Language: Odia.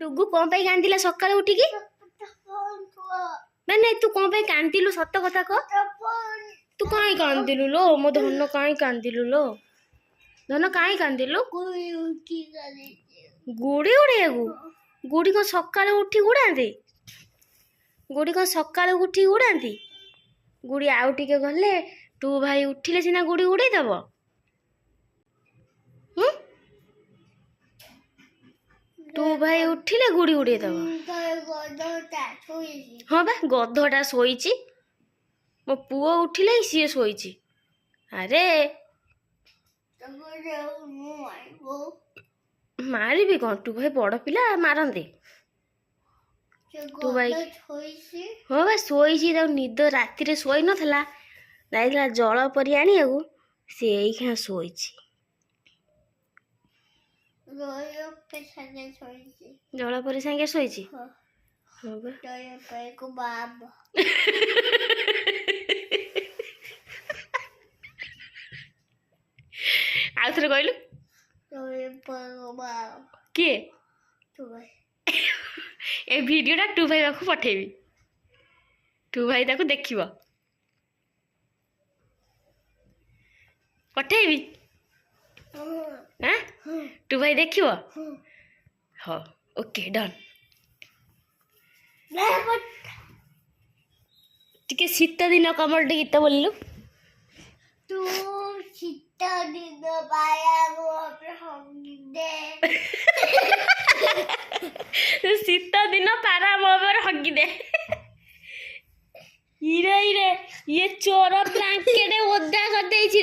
ଟୁଗୁ କଣ ପାଇଁ କାନ୍ଦିଲା ସକାଳେ ଉଠିକି? ମାନେ ତୁ କଣ ପାଇଁ କାନ୍ଦିଲୁ ସତ କଥା କହ। ତୁ କାଇଁ କାନ୍ଦିଲୁ ଲୋ ମୋ ଧନ? କାଇଁ କାନ୍ଦିଲୁ ଲୋ ଧନ? କାଇଁ କାନ୍ଦିଲୁ? ଗୁଡ଼ି ଉଡେଇବାକୁ? ଗୁଡ଼ି କଣ ସକାଳୁ ଉଠି ଉଡାନ୍ତି? ଗୁଡ଼ି କଣ ସକାଳୁ ଉଠି ଉଡାନ୍ତି? ଗୁଡ଼ି ଆଉ ଟିକେ ଗଲେ ତୁ ଭାଇ ଉଠିଲେ ସିନା ଗୁଡ଼ି ଉଡେଇ ଦବ। ତୁ ଭାଇ ଉଠିଲେ ଗୁଡ଼ି ଉଡେଇ ଦବ। ହଁ ବା ଗଧଟା ଶୋଇଛି। ମୋ ପୁଅ ଉଠିଲେ ସିଏ ଶୋଇଛି। ଆରେ ମାରିବି କଣ? ତୁ ଭାଇ ବଡ ପିଲା ମାରନ୍ତି। ତୁ ଭାଇ ହଁ ବା ଶୋଇଛି। ତାକୁ ନିଦ ରାତିରେ ଶୋଇ ନଥିଲା, ଯାଇଥିଲା ଜଳ ପରି ଆଣିବାକୁ, ସେ ଏଇଖିଣା ଶୋଇଛି। ଜଳ ପରି ସାଙ୍ଗେ ଶୋଇଛି। ଆଉ ଥରେ କହିଲୁ। କିଏ? ଏ ଭିଡିଓଟା ଟୁ ଭାଇ ପାଖକୁ ପଠେଇବି। ଟୁ ଭାଇ ତାକୁ ଦେଖିବ। ପଠେଇବି? ଟୁ ଭାଇ ଦେଖିବ? ହଉ ଓକେ ଡନ୍। ଟିକେ ଶୀତ ଦିନ କମଳଟେ ଗୀତ ବୋଲିଲୁ। ତୁ ଶୀତ ଦିନ ପାରା ଶୀତ ଦିନ ପାରା ମୋ ଉପରେ ହଗିଦେ। ଇରେ ଇଏ ଚୋର ବ୍ଲାଙ୍କେଟ ଓଦା କରିଦେଇଛି।